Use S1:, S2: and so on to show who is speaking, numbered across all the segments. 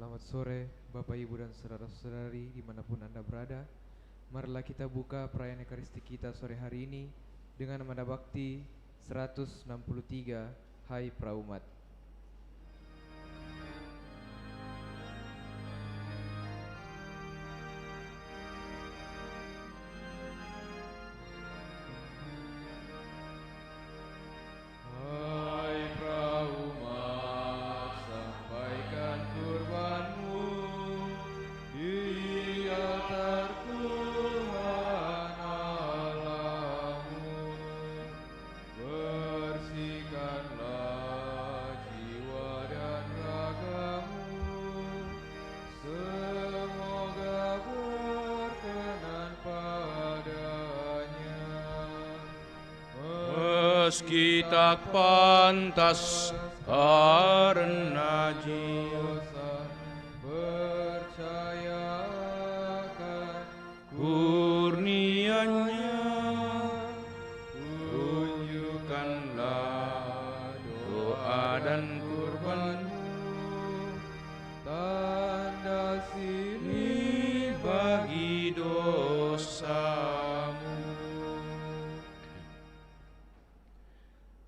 S1: Selamat sore Bapak Ibu dan saudara-saudari dimanapun Anda berada. Marilah kita buka perayaan Ekaristi kita sore hari ini dengan nada bakti 163 Hai Praumat.
S2: Meski tak pantas karena jiwa
S1: percayakan
S2: kurnianya, tunjukkanlah doa dan kurbanmu,
S1: tanda
S2: ini bagi dosamu.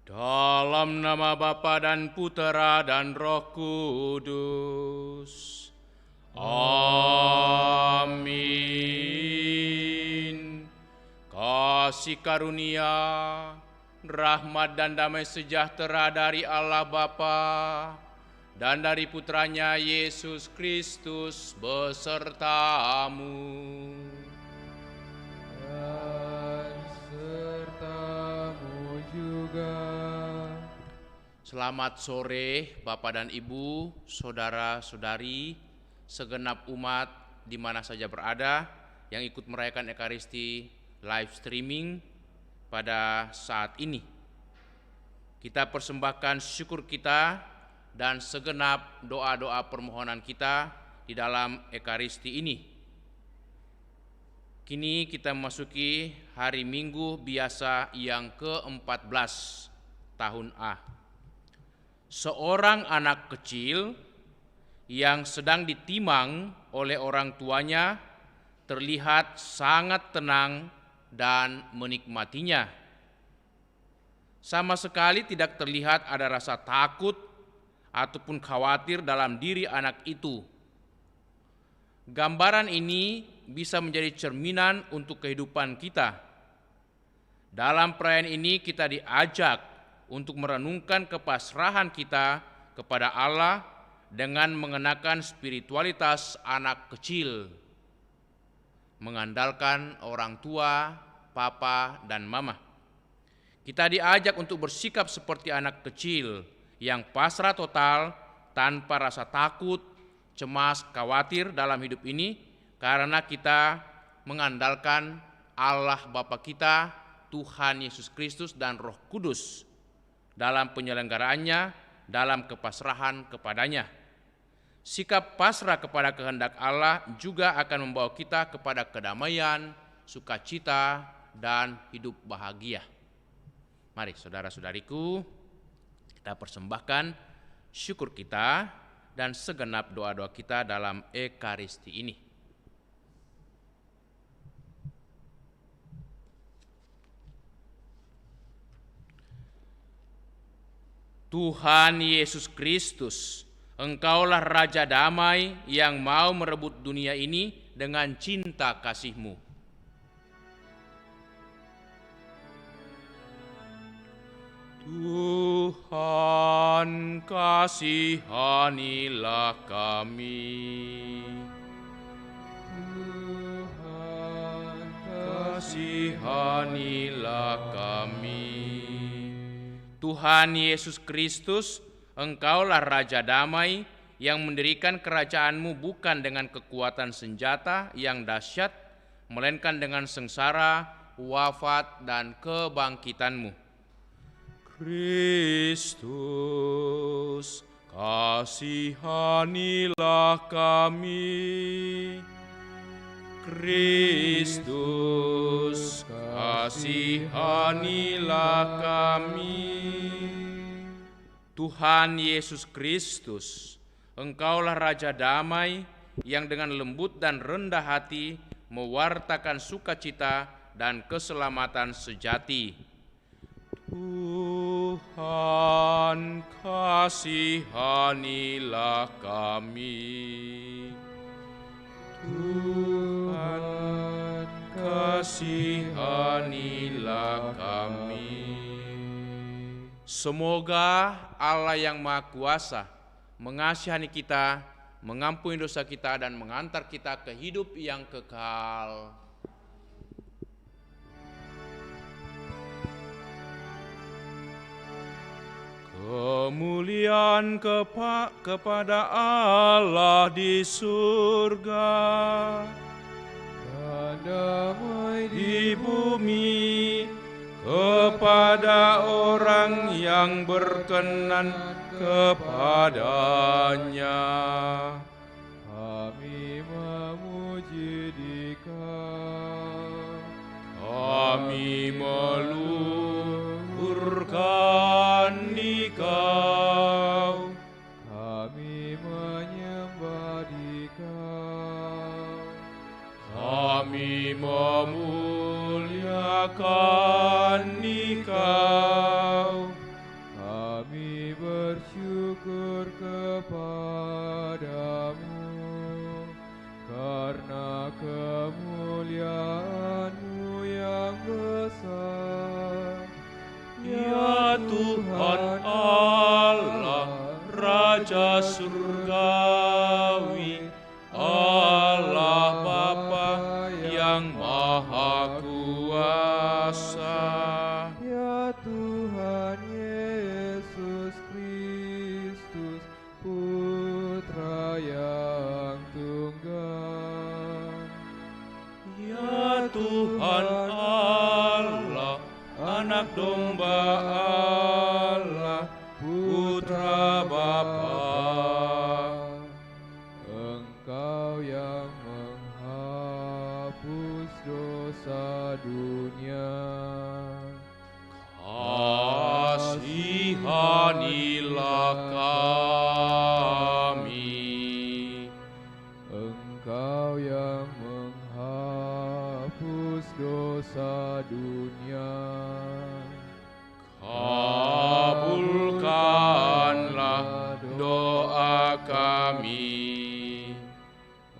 S2: Dalam nama Bapa dan Putera dan Roh Kudus. Amin. Kasih karunia, rahmat dan damai sejahtera dari Allah Bapa dan dari Putranya Yesus Kristus besertamu.
S1: Dan sertamu juga.
S2: Selamat sore Bapak dan Ibu, saudara-saudari, segenap umat di mana saja berada yang ikut merayakan Ekaristi live streaming pada saat ini. Kita persembahkan syukur kita dan segenap doa-doa permohonan kita di dalam Ekaristi ini. Kini kita memasuki hari Minggu biasa yang ke-14 tahun A. Seorang anak kecil yang sedang ditimang oleh orang tuanya terlihat sangat tenang dan menikmatinya. Sama sekali tidak terlihat ada rasa takut ataupun khawatir dalam diri anak itu. Gambaran ini bisa menjadi cerminan untuk kehidupan kita. Dalam perayaan ini kita diajak untuk merenungkan kepasrahan kita kepada Allah dengan mengenakan spiritualitas anak kecil, mengandalkan orang tua, papa, dan mama. Kita diajak untuk bersikap seperti anak kecil yang pasrah total tanpa rasa takut, cemas, khawatir dalam hidup ini karena kita mengandalkan Allah Bapa kita, Tuhan Yesus Kristus dan Roh Kudus dalam penyelenggaraannya, dalam kepasrahan kepadanya. Sikap pasrah kepada kehendak Allah juga akan membawa kita kepada kedamaian, sukacita, dan hidup bahagia. Mari saudara-saudariku, kita persembahkan syukur kita dan segenap doa-doa kita dalam Ekaristi ini. Tuhan Yesus Kristus, Engkaulah Raja Damai yang mau merebut dunia ini dengan cinta kasih-Mu. Tuhan, kasihanilah kami.
S1: Tuhan,
S2: Kasihanilah kami. Tuhan Yesus Kristus, Engkaulah Raja Damai yang mendirikan kerajaan-Mu bukan dengan kekuatan senjata yang dahsyat, melainkan dengan sengsara, wafat, dan kebangkitan-Mu. Kristus, kasihanilah kami. Kristus, kasihanilah kami. Tuhan Yesus Kristus, Engkaulah Raja damai yang dengan lembut dan rendah hati mewartakan sukacita dan keselamatan sejati. Tuhan, kasihanilah kami. Tuhan, kasihanilah kami. Semoga Allah yang Maha Kuasa mengasihani kita, mengampuni dosa kita, dan mengantar kita ke hidup yang kekal. Kemuliaan kepada Allah di surga dan damai di bumi kepada orang yang berkenan kepadanya.
S1: Kami memuji Dikau,
S2: Kami meluhurkan Dikau,
S1: kami menyembah Dikau,
S2: kami memuliakan Dikau.
S1: kami bersyukur kepadamu karena kemuliaan-Mu yang besar.
S2: Ya Tuhan Allah, Raja surgawi, Allah Bapa yang Maha Kuasa.
S1: Ya Tuhan Yesus Kristus, Putra yang tunggal.
S2: Ya Tuhan Allah, Anak Domba Allah, Putra Bapa.
S1: Engkau yang menghapus dosa dunia,
S2: kasihanilah kami.
S1: Engkau yang menghapus dosa dunia,
S2: Kabulkanlah doa kami.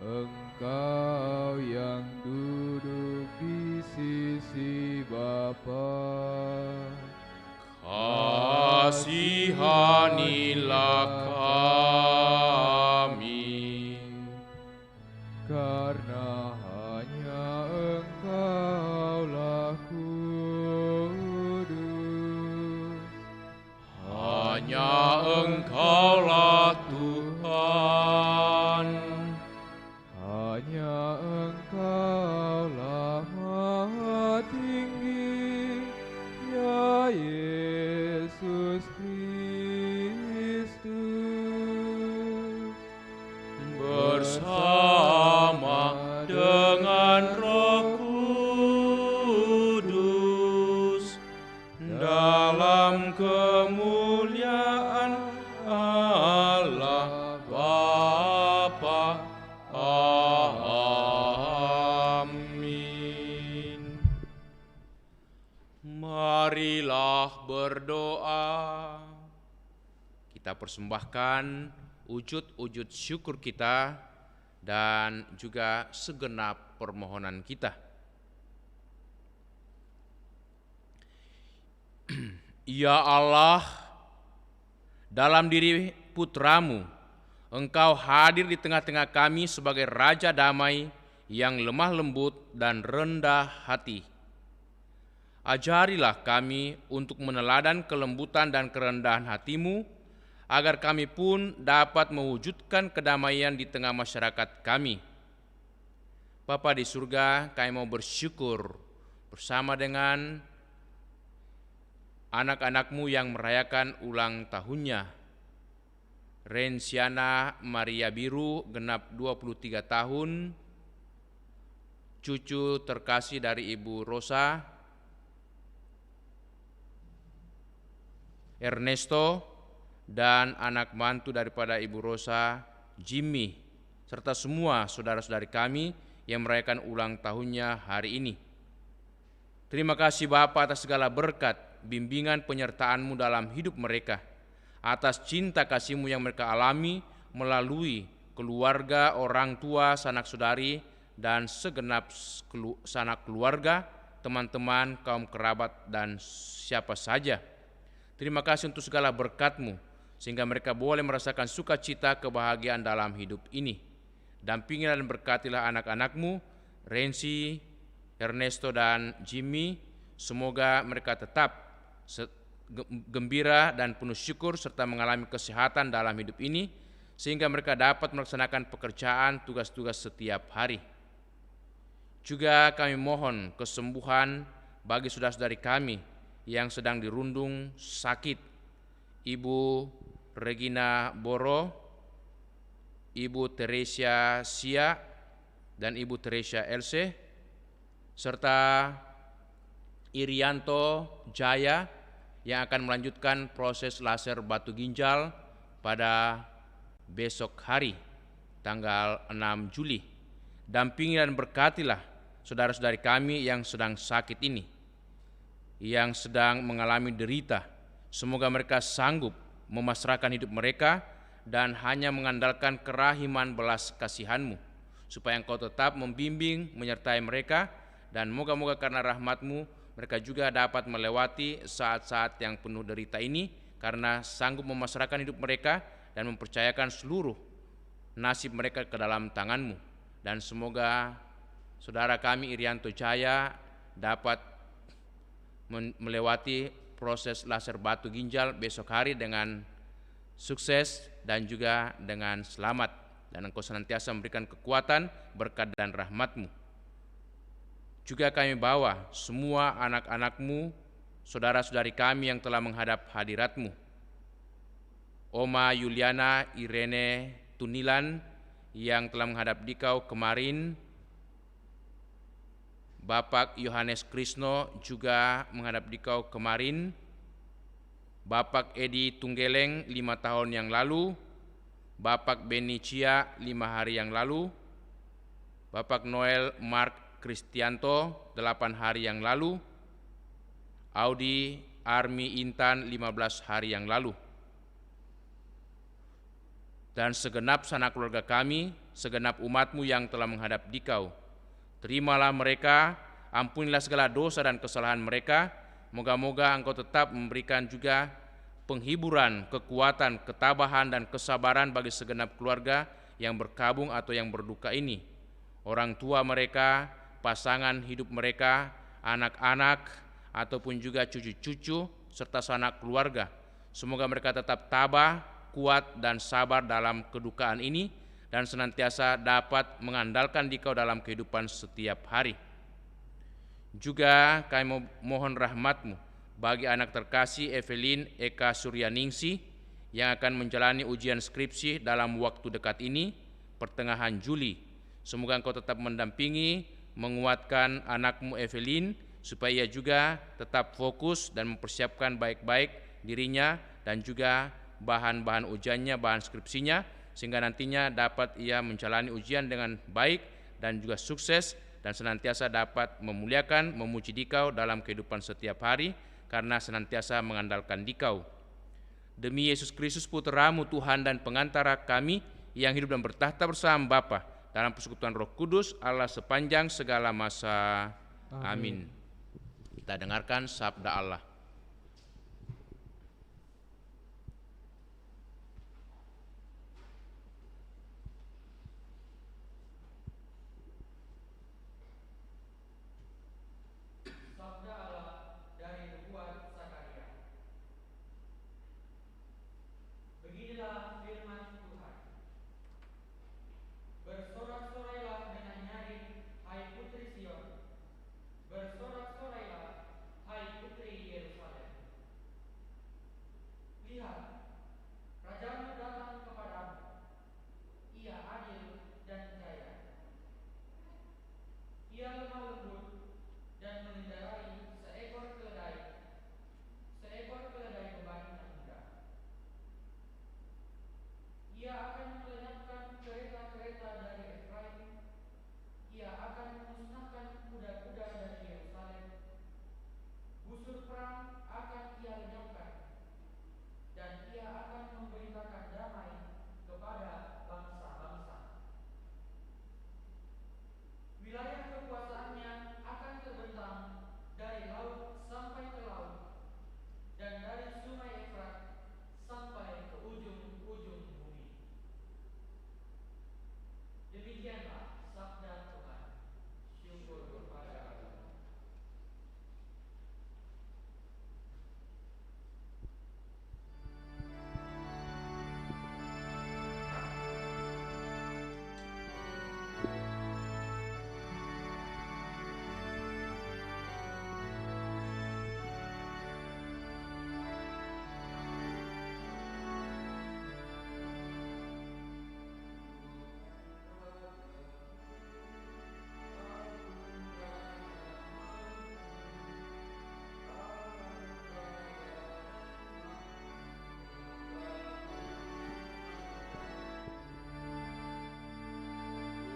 S1: Engkau yang duduk di sisi Bapa,
S2: Kasihanilah kami.
S1: karena hanya Engkaulah kudus.
S2: Hanya Engkaulah Tuhan.
S1: Hanya Engkaulah Maha Tinggi, ya Yesus Kristus.
S2: Bersama dengan Roh Kudus dalam kemuliaan Allah Bapa. Amin. Marilah berdoa. Kita persembahkan wujud-wujud syukur kita dan juga segenap permohonan kita. Ya Allah, dalam diri Putramu, Engkau hadir di tengah-tengah kami sebagai Raja damai yang lemah lembut dan rendah hati. Ajarilah kami untuk meneladan kelembutan dan kerendahan hati-Mu, agar kami pun dapat mewujudkan kedamaian di tengah masyarakat kami. Bapa di surga, kami mau bersyukur bersama dengan anak-anak-Mu yang merayakan ulang tahunnya. Rensiana Maria Biru genap 23 tahun, cucu terkasih dari Ibu Rosa, Ernesto, dan anak mantu daripada Ibu Rosa, Jimmy, serta semua saudara-saudari kami yang merayakan ulang tahunnya hari ini. Terima kasih Bapa atas segala berkat, bimbingan penyertaan-Mu dalam hidup mereka, atas cinta kasih-Mu yang mereka alami melalui keluarga, orang tua, sanak saudari, dan segenap sanak keluarga, teman-teman, kaum kerabat, dan siapa saja. Terima kasih untuk segala berkat-Mu, sehingga mereka boleh merasakan sukacita kebahagiaan dalam hidup ini. Dampingilah dan berkatilah anak-anak-Mu, Rensi, Ernesto, dan Jimmy. Semoga mereka tetap gembira dan penuh syukur serta mengalami kesehatan dalam hidup ini, sehingga mereka dapat melaksanakan pekerjaan tugas-tugas setiap hari. Juga kami mohon kesembuhan bagi saudara-saudari kami yang sedang dirundung sakit, Ibu Regina Boro, Ibu Teresia Sia, dan Ibu Teresia Else, serta Irianto Jaya yang akan melanjutkan proses laser batu ginjal pada besok hari, tanggal 6 Juli. Dampingi dan berkatilah saudara-saudari kami yang sedang sakit ini, yang sedang mengalami derita. Semoga mereka sanggup memasrahkan hidup mereka dan hanya mengandalkan kerahiman belas kasihan-Mu, supaya Engkau tetap membimbing, menyertai mereka, dan moga-moga karena rahmat-Mu mereka juga dapat melewati saat-saat yang penuh derita ini, karena sanggup memasrahkan hidup mereka dan mempercayakan seluruh nasib mereka ke dalam tangan-Mu. Dan semoga saudara kami Irianto Jaya dapat melewati proses laser batu ginjal besok hari dengan sukses dan juga dengan selamat, dan Engkau senantiasa memberikan kekuatan, berkat, dan rahmat-Mu. Juga kami bawa semua anak-anak-Mu, saudara-saudari kami yang telah menghadap hadirat-Mu, Oma Yuliana Irene Tunilan yang telah menghadap Dikau kemarin, Bapak Yohanes Krisno juga menghadap Dikau kemarin, Bapak Edi Tunggeleng 5 tahun yang lalu, Bapak Beni Cia 5 hari yang lalu, Bapak Noel Mark Kristianto 8 hari yang lalu, Audi Armi Intan 15 hari yang lalu. Dan segenap sanak keluarga kami, segenap umat-Mu yang telah menghadap Dikau, terimalah mereka, ampunilah segala dosa dan kesalahan mereka. Moga-moga Engkau tetap memberikan juga penghiburan, kekuatan, ketabahan, dan kesabaran bagi segenap keluarga yang berkabung atau yang berduka ini, orang tua mereka, pasangan hidup mereka, anak-anak, ataupun juga cucu-cucu, serta sanak keluarga. Semoga mereka tetap tabah, kuat, dan sabar dalam kedukaan ini, dan senantiasa dapat mengandalkan Dikau dalam kehidupan setiap hari. Juga kami mohon rahmat-Mu bagi anak terkasih Evelyn Eka Suryaningsih yang akan menjalani ujian skripsi dalam waktu dekat ini, pertengahan Juli. Semoga Engkau tetap mendampingi, menguatkan anak-Mu Evelyn, supaya ia juga tetap fokus dan mempersiapkan baik-baik dirinya dan juga bahan-bahan ujiannya, bahan skripsinya, sehingga nantinya dapat ia menjalani ujian dengan baik dan juga sukses, dan senantiasa dapat memuliakan, memuji Dikau dalam kehidupan setiap hari, karena senantiasa mengandalkan Dikau. Demi Yesus Kristus Putra-Mu, Tuhan dan pengantara kami, yang hidup dan bertahta bersama Bapa dalam persekutuan Roh Kudus, Allah sepanjang segala masa. Amin. Kita dengarkan sabda Allah.
S3: Bersorak-sorailah, hai putri Yerusalem.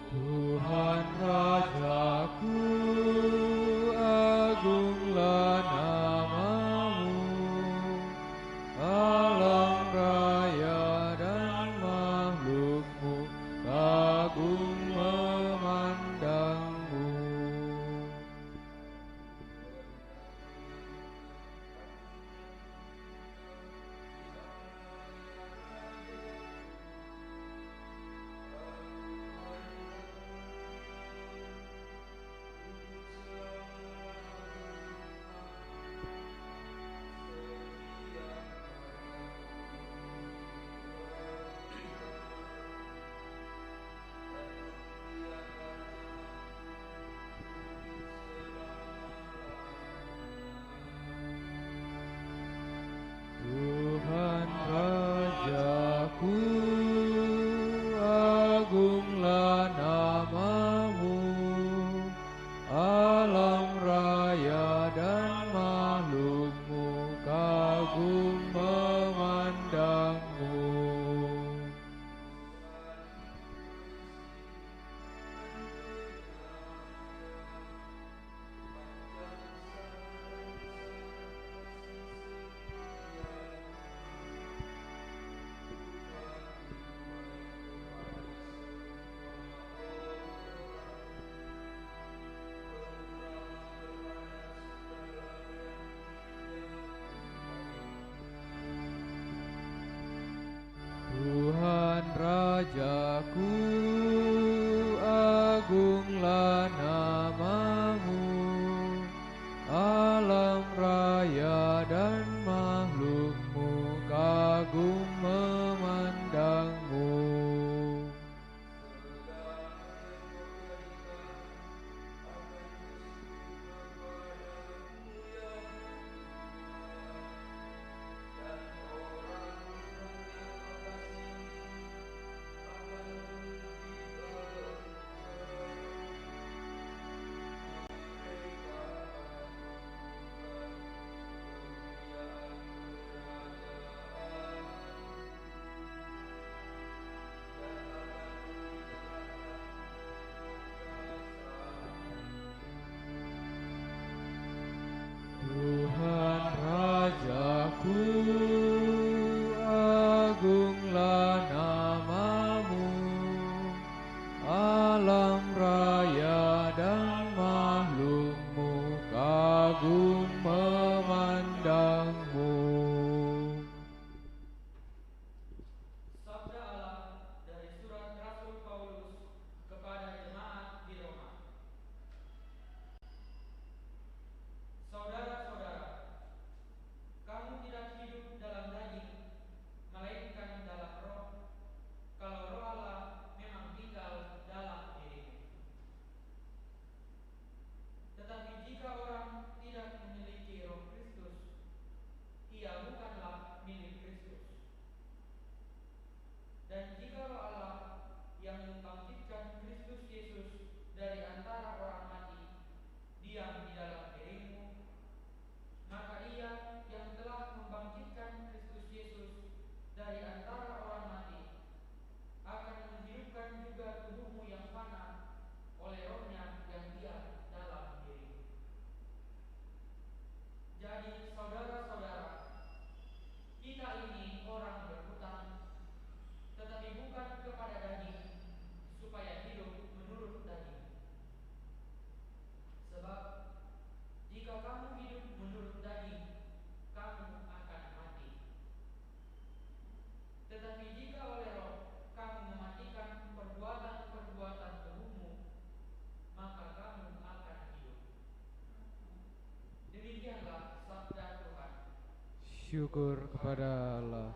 S1: Tuhan Rajaku, agunglah namamu, alam raya dan makhlukmu kagum memandangmu. Tuhan Rajaku, agunglah namamu, alam raya dan makhlukmu kagum memandangmu. Tuhan Rajaku, agunglah namamu, alam raya dan makhlukmu kagum memandangmu. Tuhan Rajaku, agunglah namamu, alam raya dan makhlukmu kagum memandangmu.
S3: Sabda Allah dari surat Rasul Paulus kepada jemaat di Roma. Saudara-saudara, kamu tidak hidup dalam daging, melainkan dalam roh, kalau roh Allah memang tinggal dalam dirimu. Tetapi jika orang tidak memiliki roh Kristus, ia bukanlah milik Kristus. Dan jika roh Allah yang membangkitkan Kristus Yesus dari antara orang mati diam di dalam dirimu, maka ia yang telah membangkitkan Kristus Yesus dari antara orang mati akan menghidupkan juga tubuhmu yang fana oleh rohnya yang diam dalam dirimu. Jadi saudara-saudara, kita ini orang berhutang, tetapi bukan kepada daging, supaya hidup menurut daging. Sebab jika kamu hidup menurut daging, kamu akan mati. Tetapi jika oleh roh kamu mematikan perbuatan-perbuatan tubuhmu, maka kamu akan hidup. Demikianlah sabda Tuhan.
S1: Syukur kepada Allah.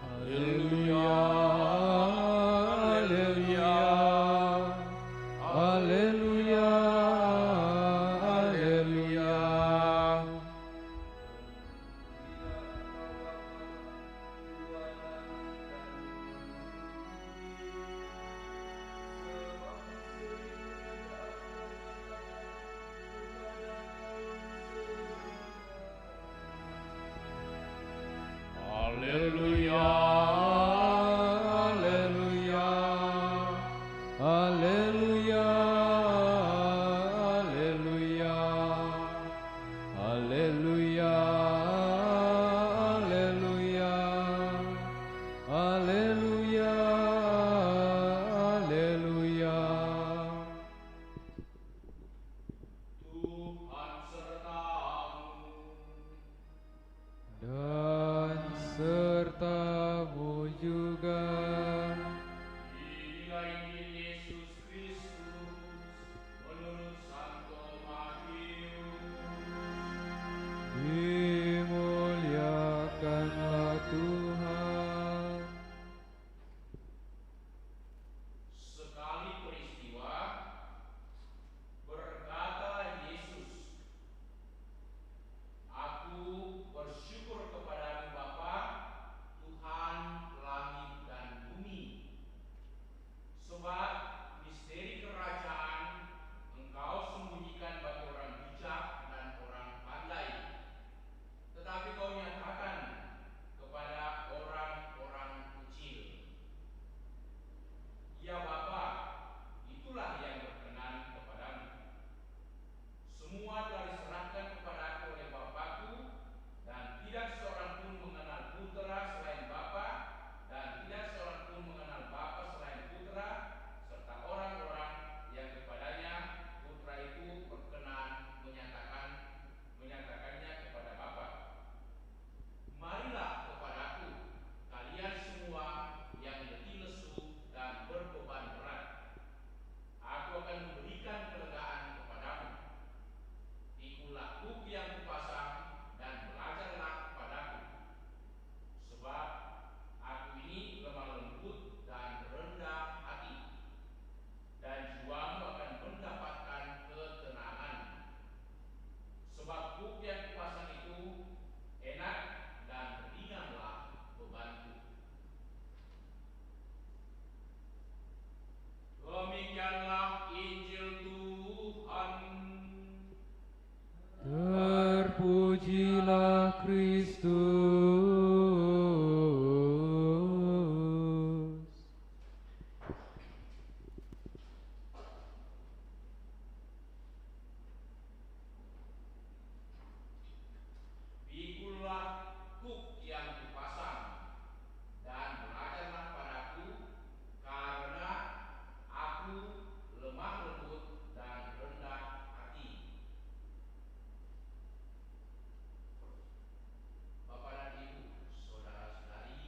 S1: Haleluya, haleluya, dan sertamu juga.
S2: Inilah Injil Yesus Kristus menurut Santo Matius.
S1: Dimuliakanlah Tuhan.
S2: Sekali peristiwa berkata Yesus, "Aku bersyukur kepadamu Bapa, Tuhan langit dan bumi, sebab misteri kerajaan Engkau sembunyikan bagi orang bijak dan orang pandai, tetapi Kau nyatakan kepada orang-orang kecil. Ya Bapa, itulah yang berkenan kepadamu. Semua telah diserahkan kepadaku oleh Bapakku, dan tidak seorang pun mengenal Putra selain Bapa, dan tidak seorang pun mengenal Bapa selain Putra, serta orang-orang yang kepadanya Putra itu berkenan menyatakannya kepada Bapa. Marilah kepadaku, kalian semua yang letih lesu dan berbeban berat. Aku akan memberikan kelegaan kepadamu. Pikulah buk yang kupasang dan belajarlah kepadaku, sebab aku ini lemah lembut dan rendah hati, dan jiwamu akan mendapatkan ketenangan. Sebab buk yang kupasang itu enak dan ringanlah bebanku." Demikianlah Injil Tuhan.
S1: Terpujilah Kristus.
S2: Pikulah buk yang kupasang dan belajarlah padaku, karena aku lemah lembut dan rendah hati. Bapak dan Ibu, saudara-saudari,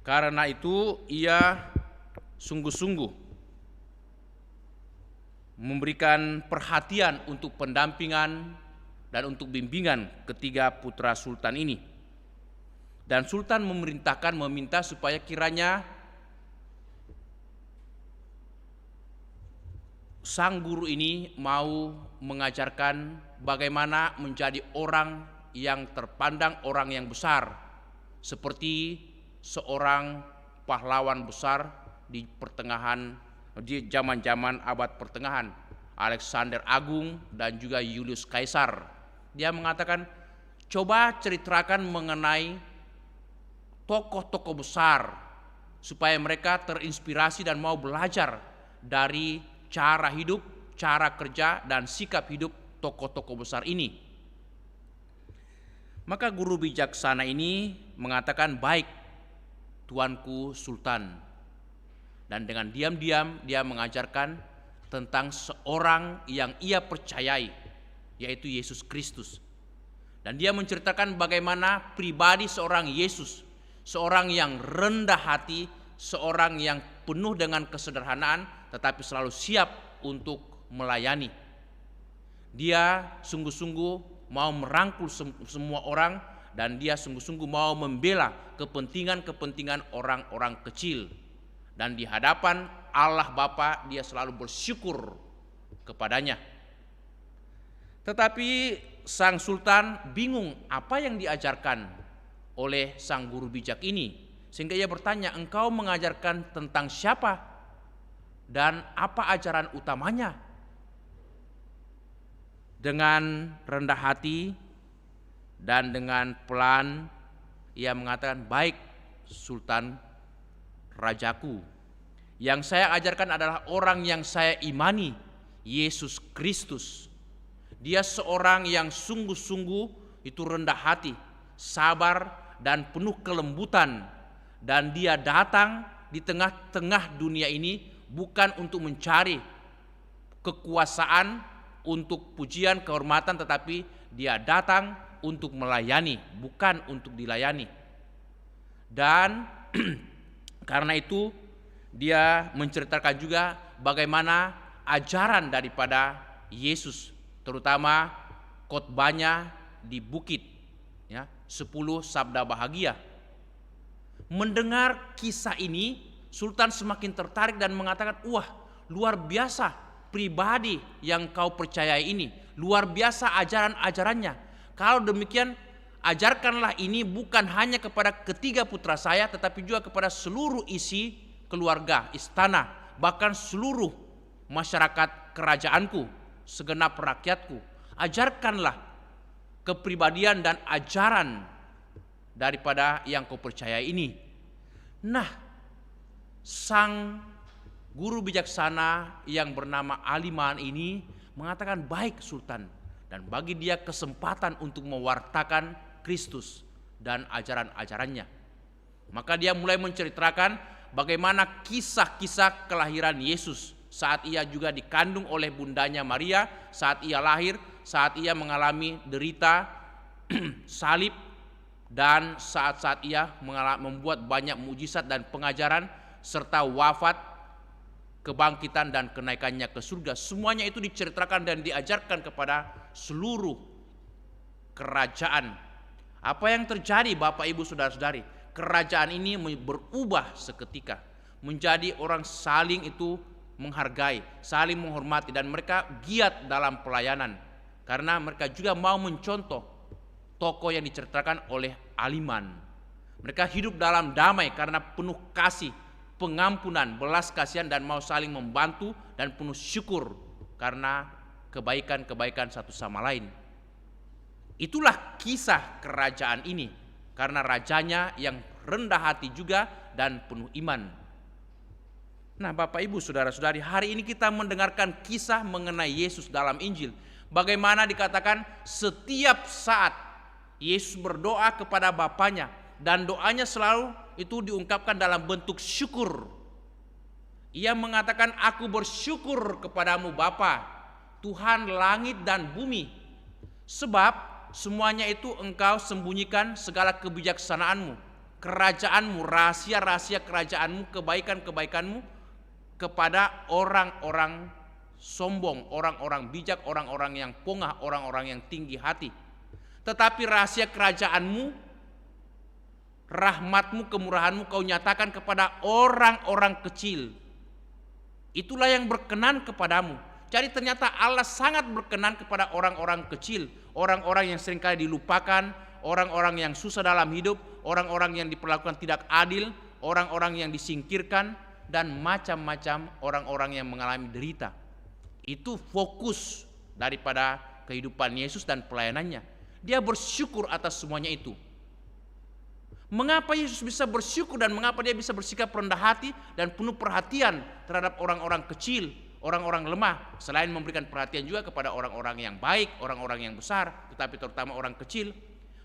S2: Karena itu ia sungguh-sungguh memberikan perhatian untuk pendampingan dan untuk bimbingan ketiga putra sultan ini. Dan sultan meminta supaya kiranya sang guru ini mau mengajarkan bagaimana menjadi orang yang terpandang, orang yang besar, seperti seorang pahlawan besar di zaman-zaman abad pertengahan, Alexander Agung dan juga Julius Caesar. Dia mengatakan, coba ceritakan mengenai tokoh-tokoh besar supaya mereka terinspirasi dan mau belajar dari cara hidup, cara kerja, dan sikap hidup tokoh-tokoh besar ini. Maka guru bijaksana ini mengatakan, baik Tuanku Sultan. Dan dengan diam-diam dia mengajarkan tentang seorang yang ia percayai, yaitu Yesus Kristus. Dan dia menceritakan bagaimana pribadi seorang Yesus, seorang yang rendah hati, seorang yang penuh dengan kesederhanaan, tetapi selalu siap untuk melayani. Dia sungguh-sungguh mau merangkul semua orang, dan dia sungguh-sungguh mau membela kepentingan-kepentingan orang-orang kecil. Dan di hadapan Allah Bapa dia selalu bersyukur kepadanya. Tetapi sang sultan bingung apa yang diajarkan oleh sang guru bijak ini, sehingga ia bertanya, engkau mengajarkan tentang siapa dan apa ajaran utamanya? Dengan rendah hati dan dengan pelan ia mengatakan, baik Sultan Rajaku, yang saya ajarkan adalah orang yang saya imani, Yesus Kristus. Dia seorang yang sungguh-sungguh itu rendah hati, sabar dan penuh kelembutan. Dan dia datang di tengah-tengah dunia ini bukan untuk mencari kekuasaan, untuk pujian, kehormatan, tetapi dia datang untuk melayani, bukan untuk dilayani. Dan karena itu dia menceritakan juga bagaimana ajaran daripada Yesus, terutama khotbahnya di bukit, ya, 10 sabda bahagia. Mendengar kisah ini, Sultan semakin tertarik dan mengatakan, wah, luar biasa pribadi yang kau percayai ini, luar biasa ajaran-ajarannya. Kalau demikian, ajarkanlah ini bukan hanya kepada ketiga putra saya, tetapi juga kepada seluruh isi keluarga, istana, bahkan seluruh masyarakat kerajaanku, segenap rakyatku. Ajarkanlah kepribadian dan ajaran daripada yang kau percaya ini. Nah, sang guru bijaksana yang bernama Aliman ini mengatakan, baik Sultan, dan bagi dia kesempatan untuk mewartakan Kristus dan ajaran-ajarannya. Maka dia mulai menceritakan bagaimana kisah-kisah kelahiran Yesus saat ia juga dikandung oleh bundanya Maria, saat ia lahir, saat ia mengalami derita salib, dan saat-saat ia membuat banyak mujizat dan pengajaran, serta wafat, kebangkitan dan kenaikannya ke surga. Semuanya itu diceritakan dan diajarkan kepada seluruh kerajaan. Apa yang terjadi Bapak Ibu Saudara-saudari? Kerajaan ini berubah seketika menjadi orang saling itu menghargai, saling menghormati, dan mereka giat dalam pelayanan karena mereka juga mau mencontoh tokoh yang diceritakan oleh Aliman. Mereka hidup dalam damai karena penuh kasih, pengampunan, belas kasihan, dan mau saling membantu dan penuh syukur karena kebaikan-kebaikan satu sama lain. Itulah kisah kerajaan ini, karena rajanya yang rendah hati juga dan penuh iman. Nah, Bapak Ibu Saudara-saudari, hari ini kita mendengarkan kisah mengenai Yesus dalam Injil. Bagaimana dikatakan setiap saat Yesus berdoa kepada Bapanya, dan doanya selalu itu diungkapkan dalam bentuk syukur. Ia mengatakan, aku bersyukur kepadamu Bapa, Tuhan langit dan bumi, sebab semuanya itu engkau sembunyikan segala kebijaksanaanmu kerajaanmu, rahasia-rahasia kerajaanmu, kebaikan-kebaikanmu kepada orang-orang sombong, orang-orang bijak, orang-orang yang pongah, orang-orang yang tinggi hati. Tetapi rahasia kerajaanmu, rahmatmu, kemurahanmu kau nyatakan kepada orang-orang kecil. Itulah yang berkenan kepadamu. Jadi ternyata Allah sangat berkenan kepada orang-orang kecil, orang-orang yang seringkali dilupakan, orang-orang yang susah dalam hidup, orang-orang yang diperlakukan tidak adil, orang-orang yang disingkirkan, dan macam-macam orang-orang yang mengalami derita. Itu fokus daripada kehidupan Yesus dan pelayanannya. Dia bersyukur atas semuanya itu. Mengapa Yesus bisa bersyukur dan mengapa dia bisa bersikap rendah hati dan penuh perhatian terhadap orang-orang kecil, orang-orang lemah, selain memberikan perhatian juga kepada orang-orang yang baik, orang-orang yang besar, tetapi terutama orang kecil.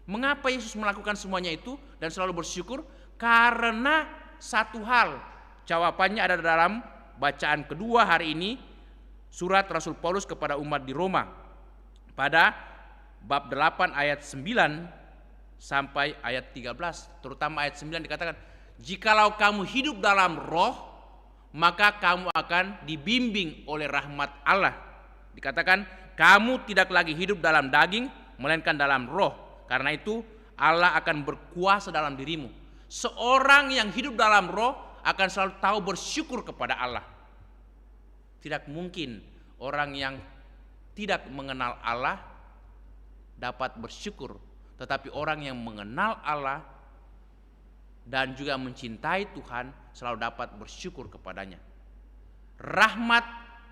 S2: Mengapa Yesus melakukan semuanya itu dan selalu bersyukur? Karena satu hal, jawabannya ada dalam bacaan kedua hari ini, surat Rasul Paulus kepada umat di Roma, pada bab 8 ayat 9 sampai ayat 13, terutama ayat 9 dikatakan, jikalau kamu hidup dalam roh, maka kamu akan dibimbing oleh rahmat Allah. Dikatakan, kamu tidak lagi hidup dalam daging, melainkan dalam roh. Karena itu Allah akan berkuasa dalam dirimu. Seorang yang hidup dalam roh akan selalu tahu bersyukur kepada Allah. Tidak mungkin orang yang tidak mengenal Allah dapat bersyukur. Tetapi orang yang mengenal Allah dan juga mencintai Tuhan selalu dapat bersyukur kepadanya. Rahmat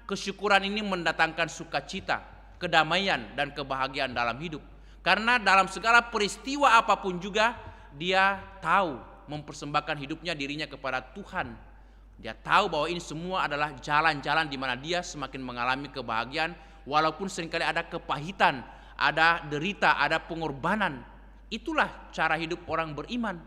S2: kesyukuran ini mendatangkan sukacita, kedamaian dan kebahagiaan dalam hidup. Karena dalam segala peristiwa apapun juga dia tahu mempersembahkan hidupnya, dirinya kepada Tuhan. Dia tahu bahwa ini semua adalah jalan-jalan di mana dia semakin mengalami kebahagiaan walaupun seringkali ada kepahitan, ada derita, ada pengorbanan. Itulah cara hidup orang beriman.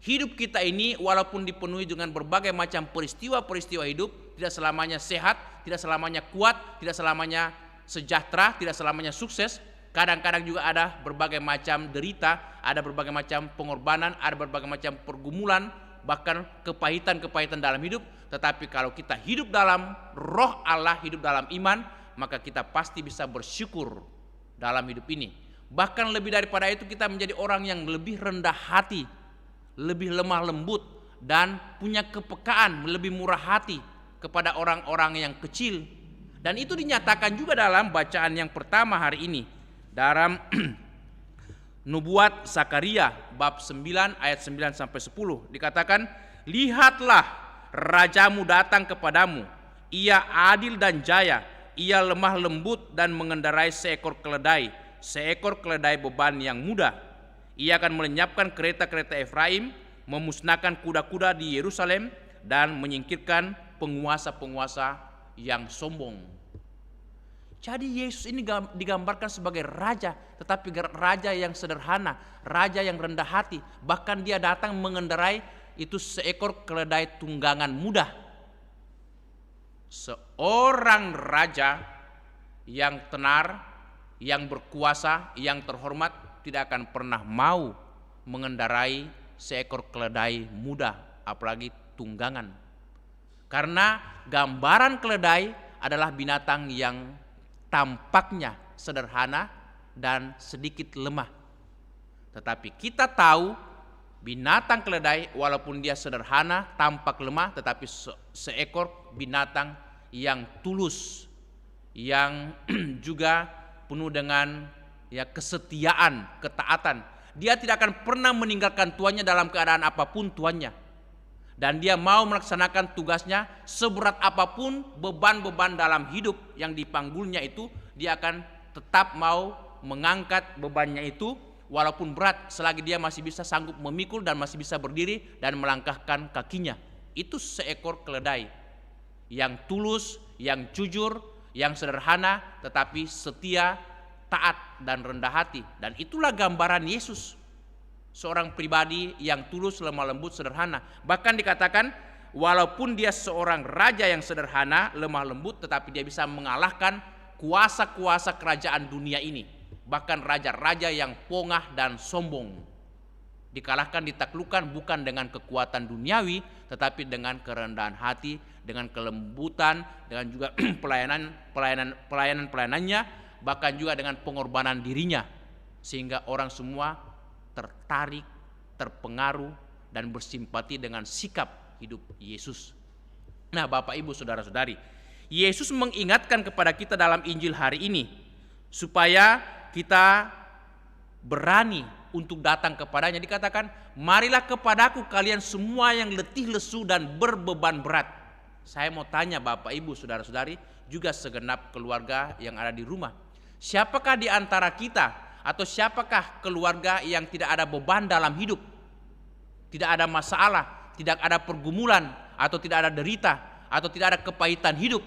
S2: Hidup kita ini walaupun dipenuhi dengan berbagai macam peristiwa-peristiwa hidup, tidak selamanya sehat, tidak selamanya kuat, tidak selamanya sejahtera, tidak selamanya sukses. Kadang-kadang juga ada berbagai macam derita, ada berbagai macam pengorbanan, ada berbagai macam pergumulan, bahkan kepahitan-kepahitan dalam hidup. Tetapi kalau kita hidup dalam roh Allah, hidup dalam iman, maka kita pasti bisa bersyukur dalam hidup ini. Bahkan lebih daripada itu, kita menjadi orang yang lebih rendah hati, lebih lemah lembut, dan punya kepekaan, lebih murah hati kepada orang-orang yang kecil. Dan itu dinyatakan juga dalam bacaan yang pertama hari ini, dalam Nubuat Zakaria bab 9 ayat 9 sampai 10 dikatakan, lihatlah rajamu datang kepadamu, ia adil dan jaya, ia lemah lembut dan mengendarai seekor keledai beban yang mudah. Ia akan melenyapkan kereta-kereta Efraim, memusnahkan kuda-kuda di Yerusalem, dan menyingkirkan penguasa-penguasa yang sombong. Jadi Yesus ini digambarkan sebagai raja, tetapi raja yang sederhana, raja yang rendah hati. Bahkan dia datang mengendarai itu seekor keledai tunggangan mudah. Seorang raja yang tenar, yang berkuasa, yang terhormat tidak akan pernah mau mengendarai seekor keledai mudah, apalagi tunggangan. Karena gambaran keledai adalah binatang yang tampaknya sederhana dan sedikit lemah. Tetapi kita tahu binatang keledai walaupun dia sederhana, tampak lemah, tetapi seekor binatang yang tulus, yang juga penuh dengan kesetiaan, ketaatan. Dia tidak akan pernah meninggalkan tuannya dalam keadaan apapun tuannya. Dan dia mau melaksanakan tugasnya seberat apapun beban-beban dalam hidup yang dipanggulnya itu, dia akan tetap mau mengangkat bebannya itu walaupun berat, selagi dia masih bisa sanggup memikul dan masih bisa berdiri dan melangkahkan kakinya. Itu seekor keledai yang tulus, yang jujur, yang sederhana, tetapi setia, taat dan rendah hati. Dan itulah gambaran Yesus, seorang pribadi yang tulus, lemah lembut, sederhana. Bahkan dikatakan walaupun dia seorang raja yang sederhana, lemah lembut, tetapi dia bisa mengalahkan kuasa-kuasa kerajaan dunia ini. Bahkan raja-raja yang pongah dan sombong. dikalahkan, ditaklukkan bukan dengan kekuatan duniawi, tetapi dengan kerendahan hati, dengan kelembutan, dengan juga pelayanannya, bahkan juga dengan pengorbanan dirinya, sehingga orang semua tertarik, terpengaruh, dan bersimpati dengan sikap hidup Yesus. Nah, Bapak Ibu Saudara-saudari, Yesus mengingatkan kepada kita dalam Injil hari ini supaya kita berani untuk datang kepadanya. Dikatakan, marilah kepadaku kalian semua yang letih lesu dan berbeban berat. Saya mau tanya Bapak Ibu Saudara-saudari, juga segenap keluarga yang ada di rumah, siapakah di antara kita atau siapakah keluarga yang tidak ada beban dalam hidup, tidak ada masalah, tidak ada pergumulan, atau tidak ada derita, atau tidak ada kepahitan hidup?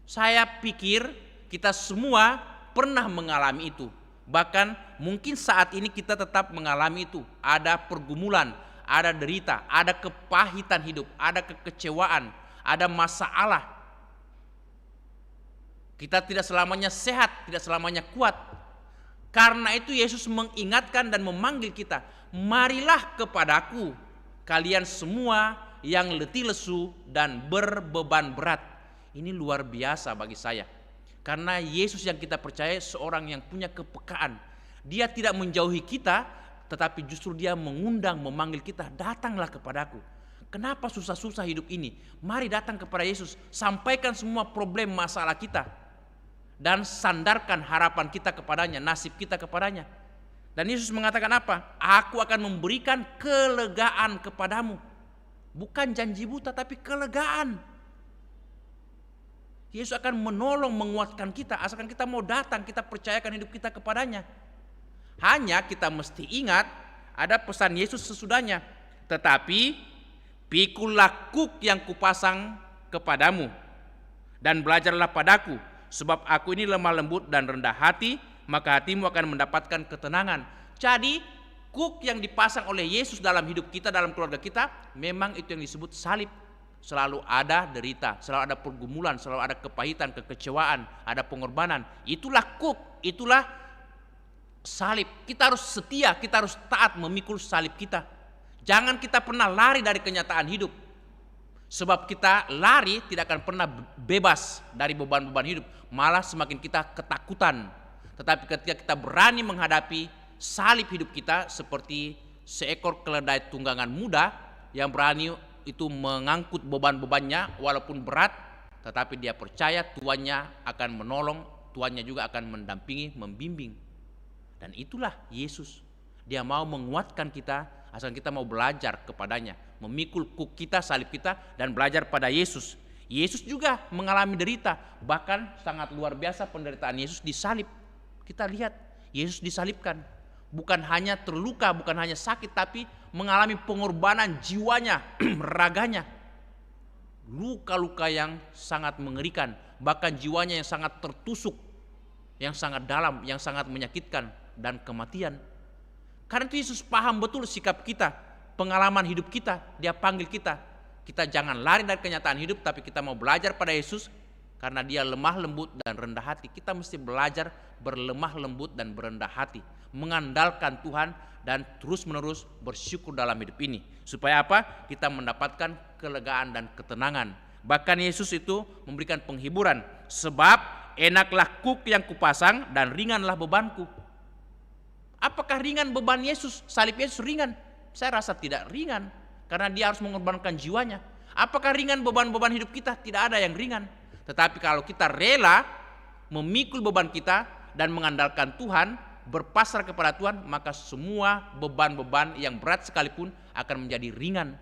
S2: Saya pikir kita semua pernah mengalami itu. Bahkan mungkin saat ini kita tetap mengalami itu. Ada pergumulan, ada derita, ada kepahitan hidup, ada kekecewaan, ada masalah. Kita tidak selamanya sehat, tidak selamanya kuat. Karena itu Yesus mengingatkan dan memanggil kita, marilah kepadaku kalian semua yang letih lesu dan berbeban berat. Ini luar biasa bagi saya. Karena Yesus yang kita percaya seorang yang punya kepekaan. Dia tidak menjauhi kita, tetapi justru dia mengundang, memanggil kita, datanglah kepadaku. Kenapa susah-susah hidup ini? Mari datang kepada Yesus, sampaikan semua problem masalah kita, dan sandarkan harapan kita kepadanya, nasib kita kepadanya. Dan Yesus mengatakan apa? Aku akan memberikan kelegaan kepadamu. Bukan janji buta, tapi kelegaan. Yesus akan menolong, menguatkan kita, asalkan kita mau datang, kita percayakan hidup kita kepadanya. Hanya kita mesti ingat, ada pesan Yesus sesudahnya. Tetapi pikulah kuk yang kupasang kepadamu, dan belajarlah padaku, sebab aku ini lemah lembut dan rendah hati, maka hatimu akan mendapatkan ketenangan. Jadi kuk yang dipasang oleh Yesus dalam hidup kita, dalam keluarga kita, memang itu yang disebut salib. Selalu ada derita, selalu ada pergumulan, selalu ada kepahitan, kekecewaan, ada pengorbanan. Itulah kuk, itulah salib. Kita harus setia, kita harus taat memikul salib kita. Jangan kita pernah lari dari kenyataan hidup. Sebab kita lari tidak akan pernah bebas dari beban-beban hidup. Malah semakin kita ketakutan. Tetapi ketika kita berani menghadapi salib hidup kita, seperti seekor keledai tunggangan muda yang berani itu mengangkut beban-bebannya walaupun berat, tetapi dia percaya tuannya akan menolong, tuannya juga akan mendampingi, membimbing. Dan itulah Yesus. Dia mau menguatkan kita, asal kita mau belajar kepadanya, memikul kuk kita, salib kita, dan belajar pada Yesus. Yesus juga mengalami derita, bahkan sangat luar biasa penderitaan Yesus disalib. Kita lihat Yesus disalibkan, bukan hanya terluka, bukan hanya sakit, tapi mengalami pengorbanan jiwanya, raganya. Luka-luka yang sangat mengerikan, bahkan jiwanya yang sangat tertusuk, yang sangat dalam, yang sangat menyakitkan, dan kematian. Karena itu Yesus paham betul sikap kita, pengalaman hidup kita. Dia panggil kita, kita jangan lari dari kenyataan hidup, tapi kita mau belajar pada Yesus. Karena dia lemah lembut dan rendah hati, kita mesti belajar berlemah lembut dan berendah hati, mengandalkan Tuhan, dan terus menerus bersyukur dalam hidup ini. Supaya apa? Kita mendapatkan kelegaan dan ketenangan. Bahkan Yesus itu memberikan penghiburan, sebab enaklah kuk yang kupasang dan ringanlah bebanku. Apakah ringan beban Yesus? Salib Yesus ringan? Saya rasa tidak ringan, karena dia harus mengorbankan jiwanya. Apakah ringan beban-beban hidup kita? Tidak ada yang ringan. Tetapi kalau kita rela memikul beban kita dan mengandalkan Tuhan, berpasrah kepada Tuhan, maka semua beban-beban yang berat sekalipun akan menjadi ringan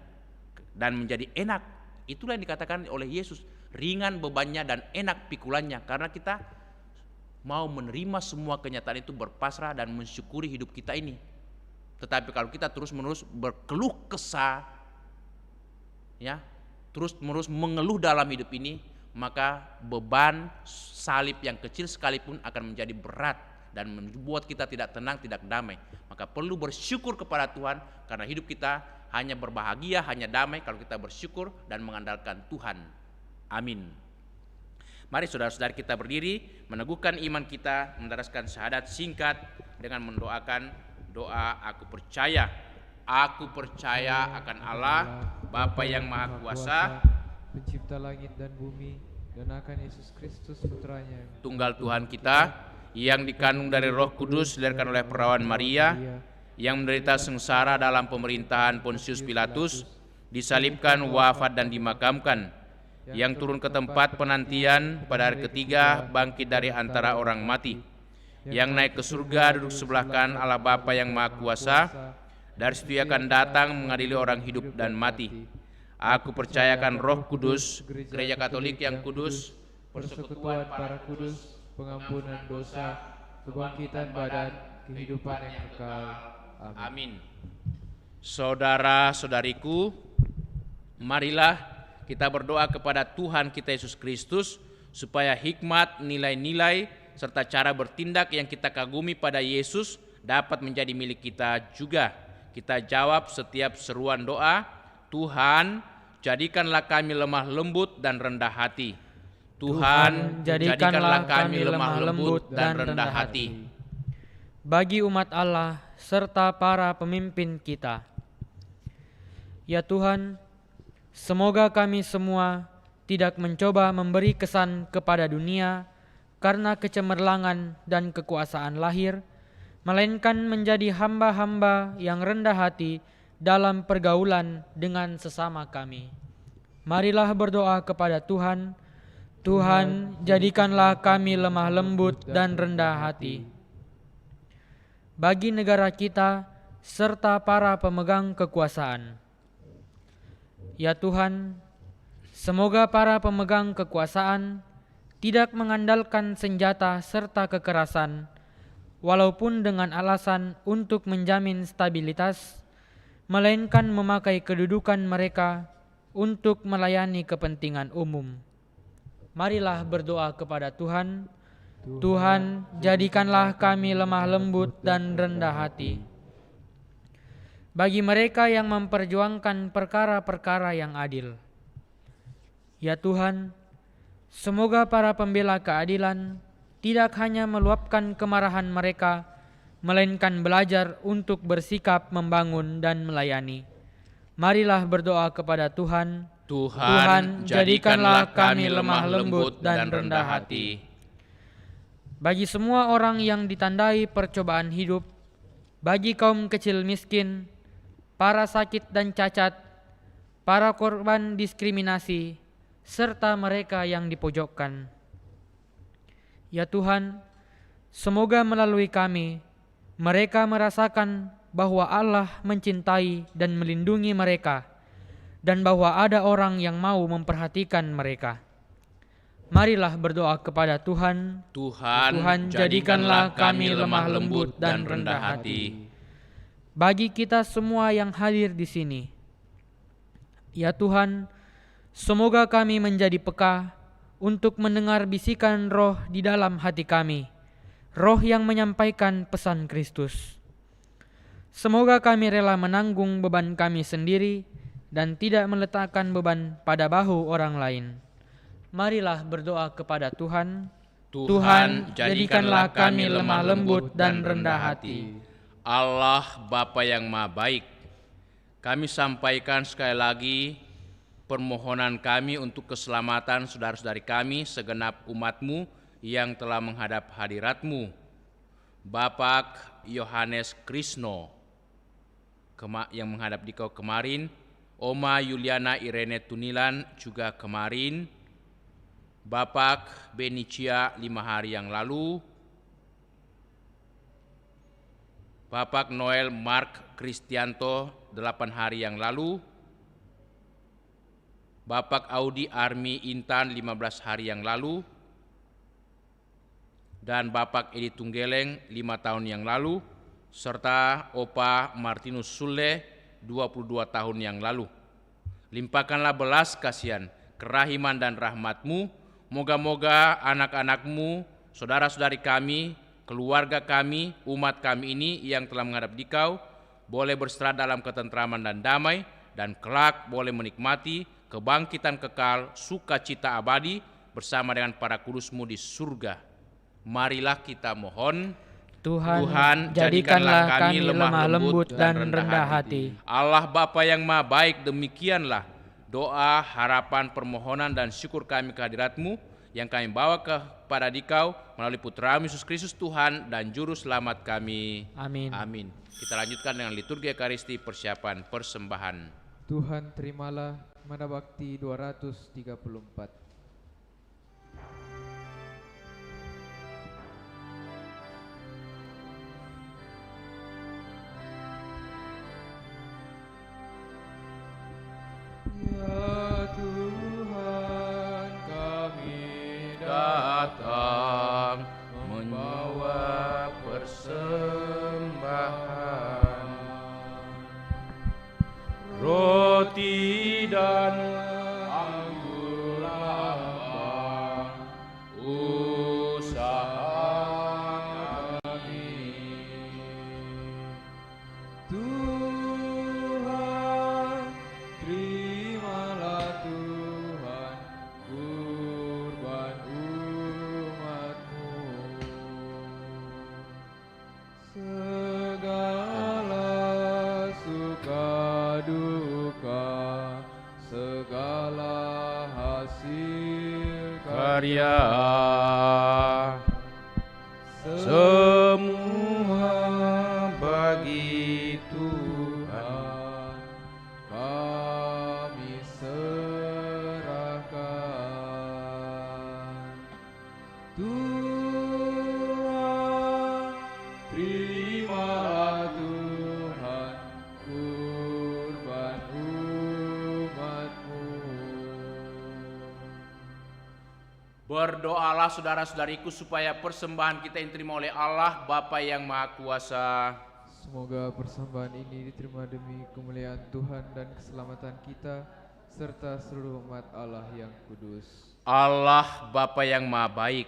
S2: dan menjadi enak. Itulah yang dikatakan oleh Yesus, ringan bebannya dan enak pikulannya, karena kita mau menerima semua kenyataan itu, berpasrah dan mensyukuri hidup kita ini. Tetapi kalau kita terus-menerus berkeluh kesah, ya, terus-menerus mengeluh dalam hidup ini, maka beban salib yang kecil sekalipun akan menjadi berat dan membuat kita tidak tenang, tidak damai. Maka perlu bersyukur kepada Tuhan, karena hidup kita hanya berbahagia, hanya damai kalau kita bersyukur dan mengandalkan Tuhan. Amin. Mari saudara-saudari kita berdiri, meneguhkan iman kita, mendaraskan syahadat singkat dengan mendoakan doa aku percaya. Aku percaya akan Allah, Bapa yang Maha Kuasa,
S1: pencipta langit dan bumi, dan akan Yesus Kristus putranya,
S2: Tunggal Tuhan kita, yang dikandung dari Roh Kudus, dilahirkan oleh perawan Maria, yang menderita sengsara dalam pemerintahan Pontius Pilatus, disalibkan, wafat dan dimakamkan, yang turun ke tempat penantian, pada hari ketiga bangkit dari antara orang mati, yang naik ke surga, duduk sebelah kanan Allah Bapa yang Maha Kuasa. Dari situ ia akan datang mengadili orang hidup dan mati. Aku percayakan Roh Kudus, Gereja Katolik yang kudus,
S1: persekutuan para kudus, pengampunan dosa, kebangkitan badan, kehidupan yang kekal.
S2: Amin. Saudara-saudariku, marilah kita berdoa kepada Tuhan kita Yesus Kristus supaya hikmat, nilai-nilai, serta cara bertindak yang kita kagumi pada Yesus dapat menjadi milik kita juga. Kita jawab setiap seruan doa, Tuhan, jadikanlah kami lemah lembut dan rendah hati. Tuhan, jadikanlah kami lemah lembut dan rendah hati.
S4: Bagi umat Allah serta para pemimpin kita. Ya Tuhan, semoga kami semua tidak mencoba memberi kesan kepada dunia karena kecemerlangan dan kekuasaan lahir, melainkan menjadi hamba-hamba yang rendah hati dalam pergaulan dengan sesama kami. Marilah berdoa kepada Tuhan. Tuhan, jadikanlah kami lemah lembut dan rendah hati. Bagi negara kita serta para pemegang kekuasaan. Ya Tuhan, semoga para pemegang kekuasaan tidak mengandalkan senjata serta kekerasan, walaupun dengan alasan untuk menjamin stabilitas, melainkan memakai kedudukan mereka untuk melayani kepentingan umum. Marilah berdoa kepada Tuhan. Tuhan, jadikanlah kami lemah lembut dan rendah hati. Bagi mereka yang memperjuangkan perkara-perkara yang adil. Ya Tuhan, semoga para pembela keadilan tidak hanya meluapkan kemarahan mereka, melainkan belajar untuk bersikap membangun dan melayani. Marilah berdoa kepada Tuhan.
S2: Tuhan, jadikanlah kami lemah lembut dan rendah hati.
S4: Bagi semua orang yang ditandai percobaan hidup, bagi kaum kecil miskin, para sakit dan cacat, para korban diskriminasi, serta mereka yang dipojokkan. Ya Tuhan, semoga melalui kami, mereka merasakan bahwa Allah mencintai dan melindungi mereka, dan bahwa ada orang yang mau memperhatikan mereka. Marilah berdoa kepada Tuhan.
S2: Tuhan, jadikanlah kami lemah lembut dan rendah hati.
S4: Bagi kita semua yang hadir di sini, ya Tuhan, semoga kami menjadi peka untuk mendengar bisikan roh di dalam hati kami, roh yang menyampaikan pesan Kristus. Semoga kami rela menanggung beban kami sendiri dan tidak meletakkan beban pada bahu orang lain. Marilah berdoa kepada Tuhan.
S2: Tuhan, jadikanlah kami lemah lembut dan rendah hati. Allah Bapa yang Maha Baik, kami sampaikan sekali lagi permohonan kami untuk keselamatan saudara-saudari kami segenap umat-Mu yang telah menghadap hadirat-Mu. Bapak Yohanes Krisno yang menghadap dikau kemarin, Oma Yuliana Irene Tunilan juga kemarin, Bapak Benicia 5 hari yang lalu, Bapak Noel Mark Kristianto 8 hari yang lalu, Bapak Audi Armi Intan 15 hari yang lalu, dan Bapak Edi Tunggeleng 5 tahun yang lalu, serta Opa Martinus Sule 22 tahun yang lalu. Limpahkanlah belas kasihan, kerahiman dan rahmat-Mu, moga-moga anak-anak-Mu, saudara-saudari kami, keluarga kami, umat kami ini yang telah menghadap Dikau, boleh berserat dalam ketentraman dan damai, dan kelak boleh menikmati kebangkitan kekal, sukacita abadi bersama dengan para kudus-Mu di surga. Marilah kita mohon.
S4: Tuhan, jadikanlah kami lemah lembut dan rendah hati.
S2: Allah Bapa yang Maha Baik, demikianlah doa, harapan, permohonan, dan syukur kami kehadirat-Mu yang kami bawa kepada Dikau melalui Putra-Mu Yesus Kristus Tuhan dan Juru Selamat kami.
S4: Amin.
S2: Amin. Kita lanjutkan dengan liturgi Ekaristi persiapan persembahan.
S1: Tuhan terimalah Manda Bakti 234. Ya Tuhan, kami
S2: Datang membawa persembahan, roti dan anggur lambang usaha kami.
S1: Tuhan, terimalah Tuhan kurban umat-Mu. Segala suka duka, segala hasil
S2: Karya semua bagi Tuhan
S1: kami serahkan. Tuhan, terimalah Tuhan kurban umat-Mu.
S2: Berdoalah saudara-saudariku supaya persembahan kita yang diterima oleh Allah Bapa yang Maha Kuasa.
S1: Semoga persembahan ini diterima demi kemuliaan Tuhan dan keselamatan kita serta seluruh umat Allah yang kudus.
S2: Allah Bapa yang Maha Baik,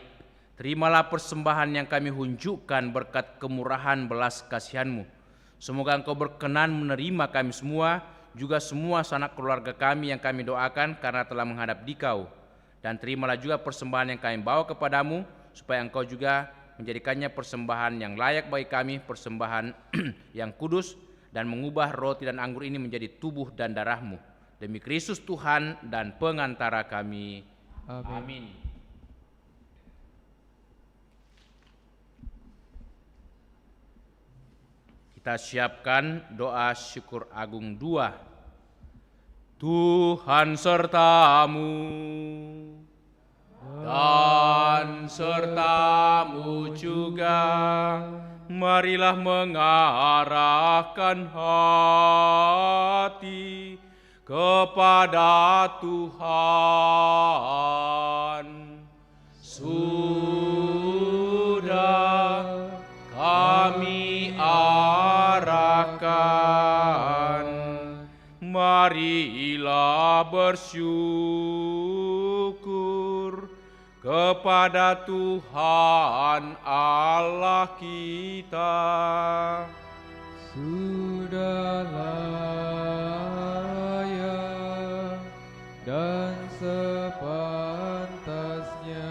S2: terimalah persembahan yang kami hunjukkan berkat kemurahan belas kasihan-Mu. Semoga Engkau berkenan menerima kami semua, juga semua sanak keluarga kami yang kami doakan karena telah menghadap Dikau. Dan terimalah juga persembahan yang kami bawa kepadamu, supaya Engkau juga menjadikannya persembahan yang layak bagi kami, persembahan yang kudus, dan mengubah roti dan anggur ini menjadi tubuh dan darah-Mu. Demi Kristus Tuhan dan pengantara kami.
S1: Amin.
S2: Amin. Kita siapkan doa syukur agung 2. Tuhan sertamu dan sertamu juga, marilah mengarahkan hati kepada Tuhan. Sudah kami arahkan, marilah bersyukur kepada Tuhan Allah kita.
S1: Sudah layak dan sepantasnya.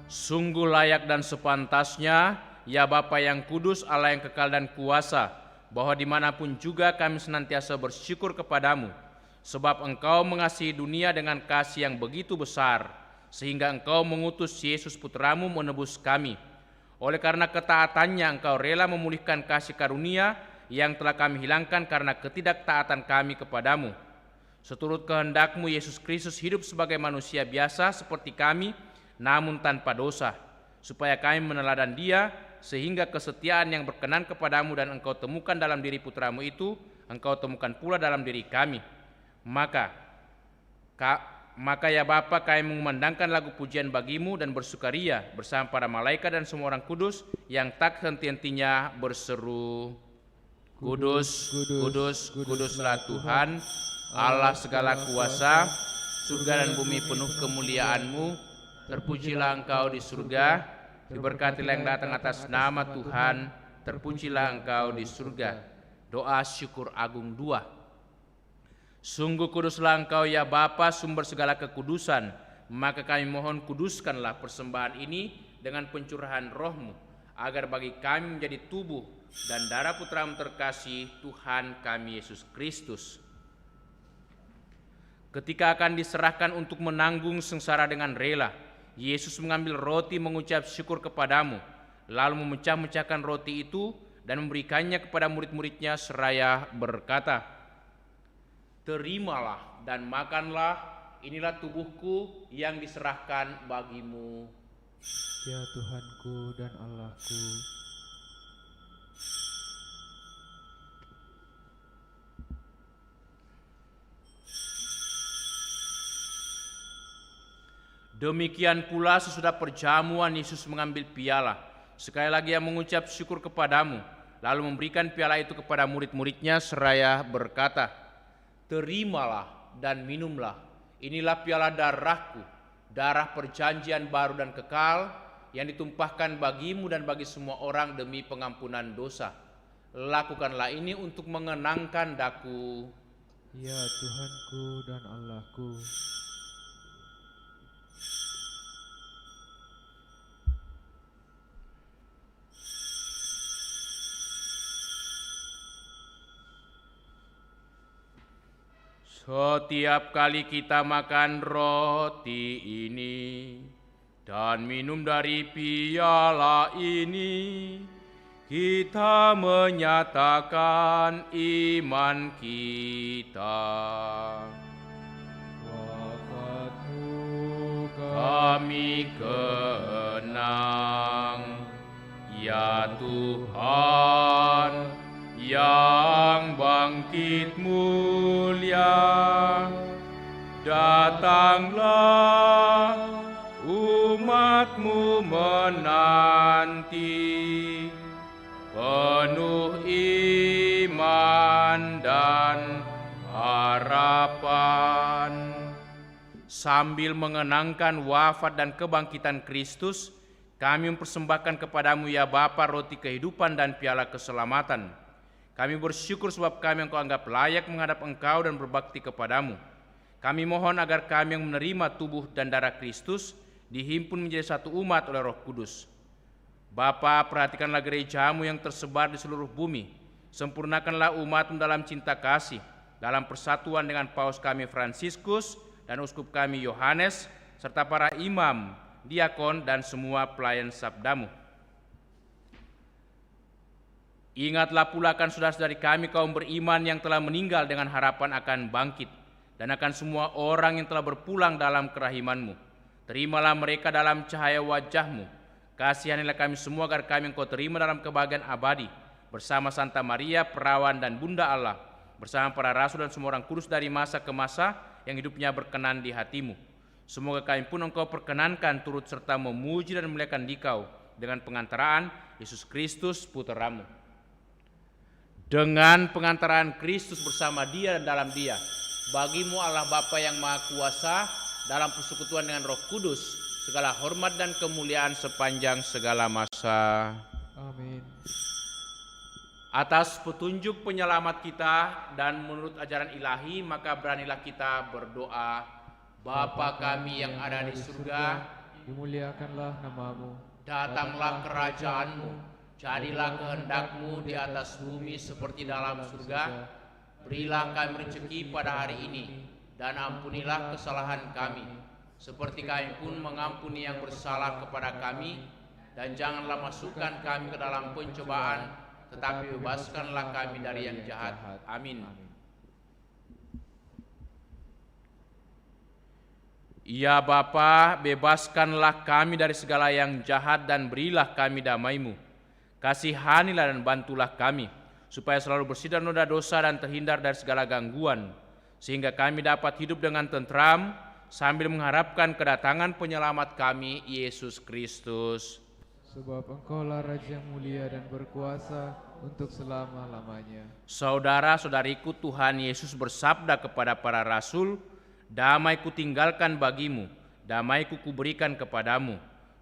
S2: Sungguh layak dan sepantasnya, ya Bapa yang kudus, Allah yang kekal dan kuasa, bahwa dimanapun juga kami senantiasa bersyukur kepadamu, sebab Engkau mengasihi dunia dengan kasih yang begitu besar, sehingga Engkau mengutus Yesus Putramu menebus kami. Oleh karena ketaatannya Engkau rela memulihkan kasih karunia yang telah kami hilangkan karena ketidaktaatan kami kepadamu. Seturut kehendak-Mu, Yesus Kristus hidup sebagai manusia biasa seperti kami, namun tanpa dosa, supaya kami meneladan Dia, sehingga kesetiaan yang berkenan kepadamu dan Engkau temukan dalam diri Putramu itu, Engkau temukan pula dalam diri kami. Maka ya Bapa, kami mengumandangkan lagu pujian bagimu dan bersukaria bersama para malaikat dan semua orang kudus yang tak henti-hentinya berseru, Kudus, kudus, kuduslah Tuhan, Allah segala kuasa, surga dan bumi penuh kemuliaan-Mu. Terpujilah Engkau di surga, diberkatilah yang datang atas nama Tuhan, terpujilah Engkau di surga. Doa syukur agung 2. Sungguh kuduslah Engkau ya Bapa, sumber segala kekudusan, maka kami mohon kuduskanlah persembahan ini dengan pencurahan roh-Mu, agar bagi kami menjadi tubuh dan darah Putra-Mu terkasih, Tuhan kami Yesus Kristus. Ketika akan diserahkan untuk menanggung sengsara dengan rela, Yesus mengambil roti, mengucap syukur kepadamu, lalu memecah-mecahkan roti itu dan memberikannya kepada murid-muridnya seraya berkata, "Terimalah dan makanlah, inilah tubuhku yang diserahkan bagimu."
S1: Ya Tuhanku dan Allahku.
S2: Demikian pula sesudah perjamuan Yesus mengambil piala. Sekali lagi Ia mengucap syukur kepadamu, lalu memberikan piala itu kepada murid-muridnya seraya berkata, "Terimalah dan minumlah, inilah piala darahku, darah perjanjian baru dan kekal, yang ditumpahkan bagimu dan bagi semua orang demi pengampunan dosa. Lakukanlah ini untuk mengenangkan daku."
S1: Ya Tuhanku dan Allahku.
S2: Setiap kali kita makan roti ini dan minum dari piala ini, kita menyatakan iman kita.
S1: Wafatmu
S2: Kami kenang, ya Tuhan, yang bangkit mulia, datanglah umat-Mu menanti, penuh iman dan harapan. Sambil mengenangkan wafat dan kebangkitan Kristus, kami mempersembahkan kepadamu ya Bapa roti kehidupan dan piala keselamatan. Kami bersyukur sebab kami Engkau anggap layak menghadap Engkau dan berbakti kepadamu. Kami mohon agar kami yang menerima tubuh dan darah Kristus dihimpun menjadi satu umat oleh Roh Kudus. Bapa, perhatikanlah gereja-Mu yang tersebar di seluruh bumi. Sempurnakanlah umat-Mu dalam cinta kasih, dalam persatuan dengan Paus kami Fransiskus dan Uskup kami Yohanes, serta para imam, diakon, dan semua pelayan sabda-Mu. Ingatlah pula akan saudara-saudari kami kaum beriman yang telah meninggal dengan harapan akan bangkit, dan akan semua orang yang telah berpulang dalam kerahiman-Mu. Terimalah mereka dalam cahaya wajah-Mu. Kasihanilah kami semua agar kami Engkau terima dalam kebahagiaan abadi, bersama Santa Maria, Perawan dan Bunda Allah, bersama para rasul dan semua orang kudus dari masa ke masa yang hidupnya berkenan di hati-Mu. Semoga kami pun Engkau perkenankan turut serta memuji dan memuliakan Dikau dengan pengantaraan Yesus Kristus Putra-Mu. Dengan pengantaraan Kristus bersama Dia dan dalam Dia, bagi-Mu Allah Bapa yang Maha Kuasa, dalam persekutuan dengan Roh Kudus, segala hormat dan kemuliaan sepanjang segala masa.
S1: Amin.
S2: Atas petunjuk penyelamat kita dan menurut ajaran ilahi, maka beranilah kita berdoa. Bapa kami yang ada di surga,
S1: dimuliakanlah nama-Mu.
S2: datanglah kerajaan-Mu. Jadilah kehendak-Mu di atas bumi seperti dalam surga. Berilah kami rezeki pada hari ini, dan ampunilah kesalahan kami, seperti kami pun mengampuni yang bersalah kepada kami. Dan janganlah masukkan kami ke dalam pencobaan, tetapi bebaskanlah kami dari yang jahat. Amin. Ya Bapa, bebaskanlah kami dari segala yang jahat dan berilah kami damai-Mu. Kasihanilah dan bantulah kami, supaya selalu bersih dari noda dosa dan terhindar dari segala gangguan, sehingga kami dapat hidup dengan tentram sambil mengharapkan kedatangan penyelamat kami, Yesus Kristus.
S1: Sebab Engkaulah Raja yang mulia dan berkuasa untuk selama-lamanya.
S2: Saudara-saudariku, Tuhan Yesus bersabda kepada para rasul, "Damai kutinggalkan bagimu, damai kuberikan kepadamu."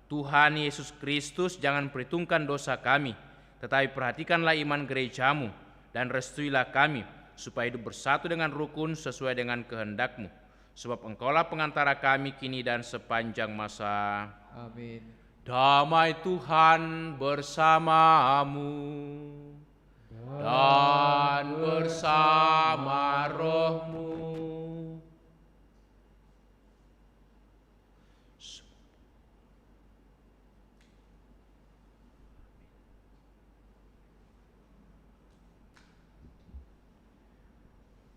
S2: Tuhan Yesus Kristus, jangan perhitungkan dosa kami, tetapi perhatikanlah iman gereja-Mu, dan restuilah kami, supaya hidup bersatu dengan rukun sesuai dengan kehendak-Mu. Sebab Engkaulah pengantara kami kini dan sepanjang masa.
S1: Amin.
S2: Damai Tuhan bersamamu dan bersama rohmu.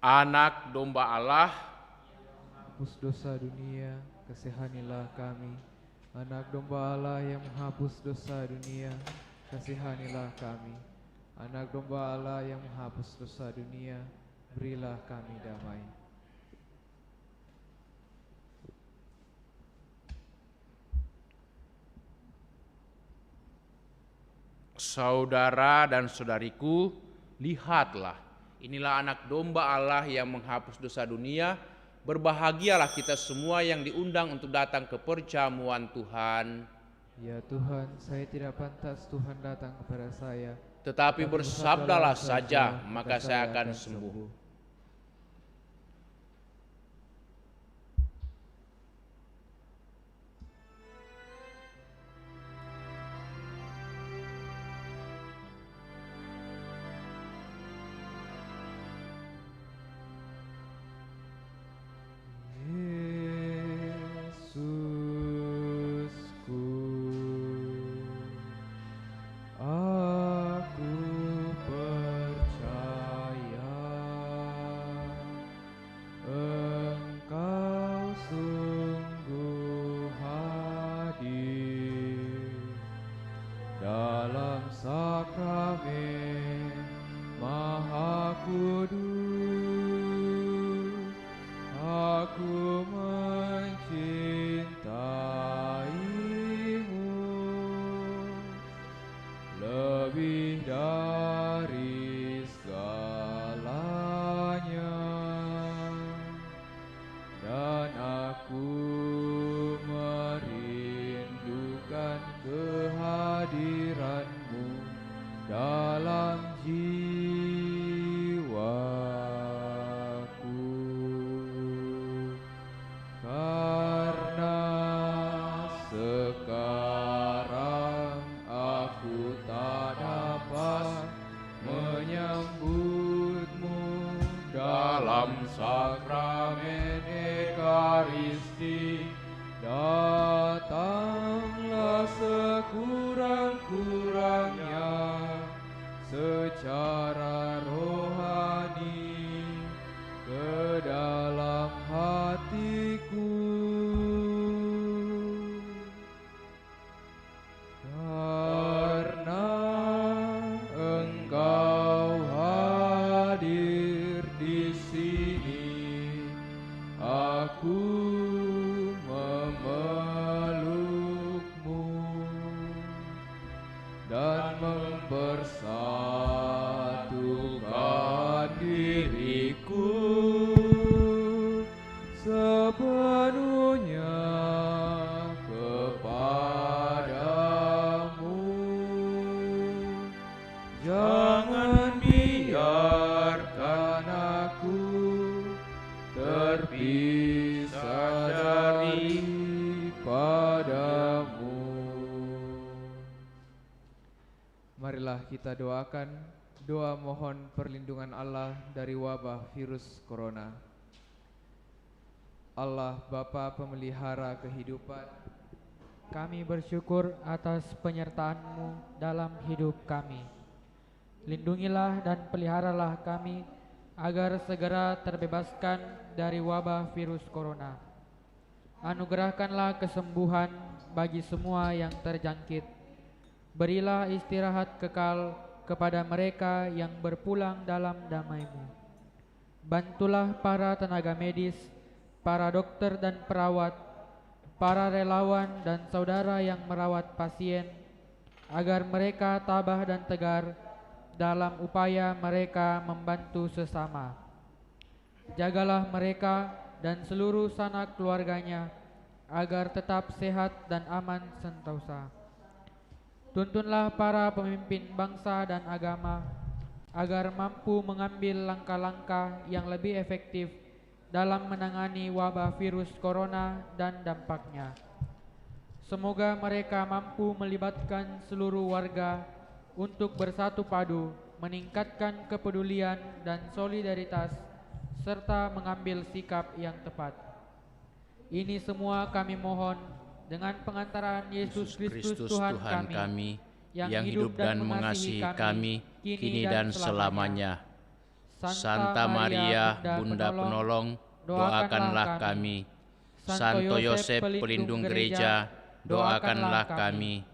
S2: Anak domba Allah,
S1: Hapus dosa dunia, kasihanilah kami. Anak domba Allah yang menghapus dosa dunia, kasihanilah kami. Anak domba Allah yang menghapus dosa dunia, berilah kami damai.
S2: saudara dan saudariku, lihatlah, inilah anak domba Allah yang menghapus dosa dunia. Berbahagialah kita semua yang diundang untuk datang ke perjamuan Tuhan.
S1: Ya Tuhan, saya tidak pantas Tuhan datang kepada saya,
S2: Tetapi bersabdalah saja, maka saya akan sembuh.
S1: Yesusku, aku percaya Engkau sungguh hadir dalam sakramen Maha Kudus. Aku mencintaimu lebih dari segalanya, dan aku merindukan kehadiranmu dalam karena sekarang aku tak dapat menyambutmu dalam sakramen Ekaristi. Datanglah sekurang-kurangnya secara rohani ke dalam hatiku, karena Engkau hadir di sini. Aku memelukmu dan mempersatukan diriku sepenuhnya kepadamu. Jangan biarkan aku terpisah daripadamu. Marilah kita doakan doa mohon perlindungan Allah dari wabah virus corona. Allah Bapa pemelihara kehidupan,
S4: Kami bersyukur atas penyertaan-Mu dalam hidup kami. Lindungilah dan peliharalah kami agar segera terbebaskan dari wabah virus corona. Anugerahkanlah kesembuhan bagi semua yang terjangkit. Berilah istirahat kekal kepada mereka yang berpulang dalam damai-Mu. Bantulah para tenaga medis, para dokter dan perawat, para relawan dan saudara yang merawat pasien, agar mereka tabah dan tegar dalam upaya mereka membantu sesama. Jagalah mereka dan seluruh sanak keluarganya agar tetap sehat dan aman sentosa. Tuntunlah para pemimpin bangsa dan agama agar mampu mengambil langkah-langkah yang lebih efektif dalam menangani wabah virus corona dan dampaknya. Semoga mereka mampu melibatkan seluruh warga untuk bersatu padu, meningkatkan kepedulian dan solidaritas, serta mengambil sikap yang tepat. Ini semua kami mohon dengan pengantaran Yesus Kristus Tuhan kami, yang hidup dan mengasihi kami, kini dan selamanya. Santa Maria, Bunda Penolong, doakanlah kami. Santo Yosef, pelindung gereja, doakanlah kami.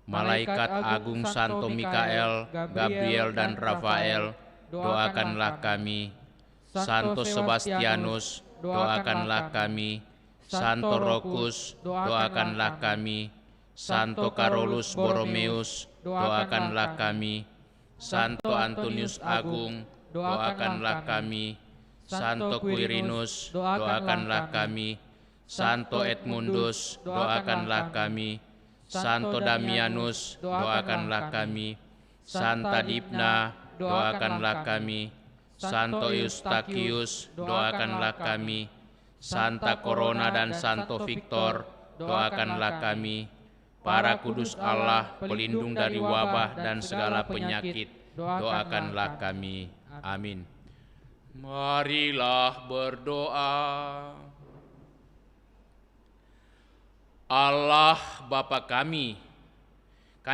S4: Malaikat agung Santo Mikael, Gabriel dan Rafael, doakanlah kami. Santo Sebastianus, doakanlah kami. Santo Rokus, doakanlah kami. Santo Carolus Borromeus, doakanlah kami. Santo Antonius Agung, doakanlah kami. Santo Quirinus, doakanlah kami. Santo Edmundus, doakanlah kami. Santo Damianus, doakanlah kami. Santa Dipna, doakanlah kami. Santo Eustachius, doakanlah kami. Santa Corona dan Santo Victor, doakanlah kami. Para kudus Allah, pelindung dari wabah dan segala penyakit, doakanlah kami. Amin. Marilah berdoa. Allah Bapa kami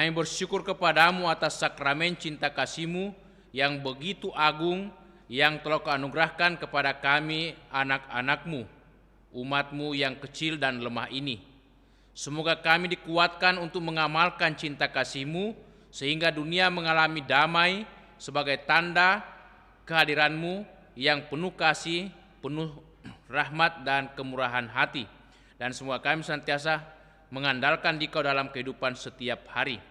S4: bersyukur kepadamu atas sakramen cinta kasih-Mu yang begitu agung yang telah Kau anugerahkan kepada kami anak-anak-Mu, umat-Mu yang kecil dan lemah ini. Semoga kami dikuatkan untuk mengamalkan cinta kasih-Mu sehingga dunia mengalami damai sebagai tanda kehadiran-Mu yang penuh kasih, penuh rahmat dan kemurahan hati. Dan semoga kami senantiasa mengandalkan Dikau dalam kehidupan setiap hari.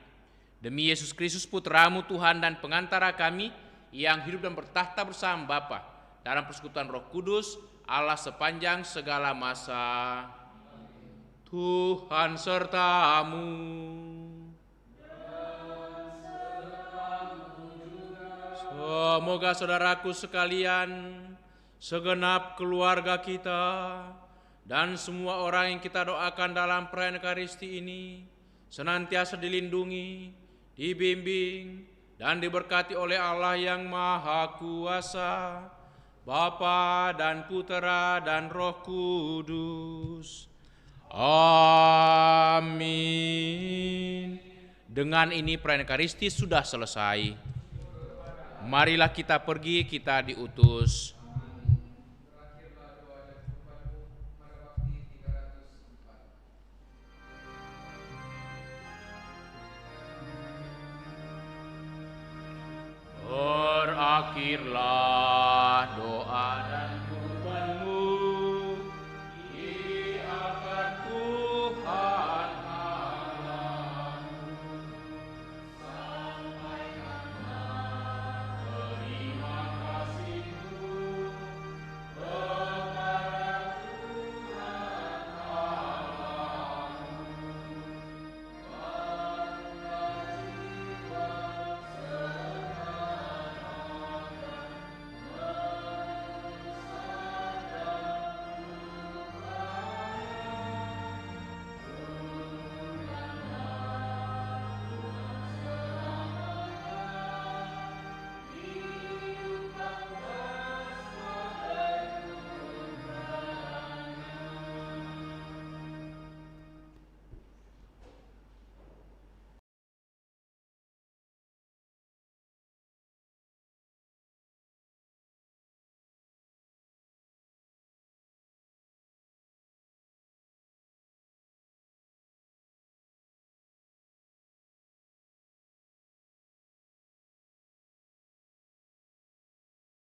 S4: Demi Yesus Kristus Putra-Mu Tuhan dan pengantara kami yang hidup dan bertahta bersama Bapa dalam persekutuan Roh Kudus, Allah sepanjang segala masa. Tuhan serta-Mu. Semoga saudaraku sekalian, segenap keluarga kita, dan semua orang yang kita doakan dalam perayaan Ekaristi ini senantiasa dilindungi, dibimbing, dan diberkati oleh Allah yang Maha Kuasa, Bapa dan Putera dan Roh Kudus. Amin. Dengan ini perayaan Ekaristi sudah selesai. Marilah kita pergi, kita diutus. Berakhirlah doa dan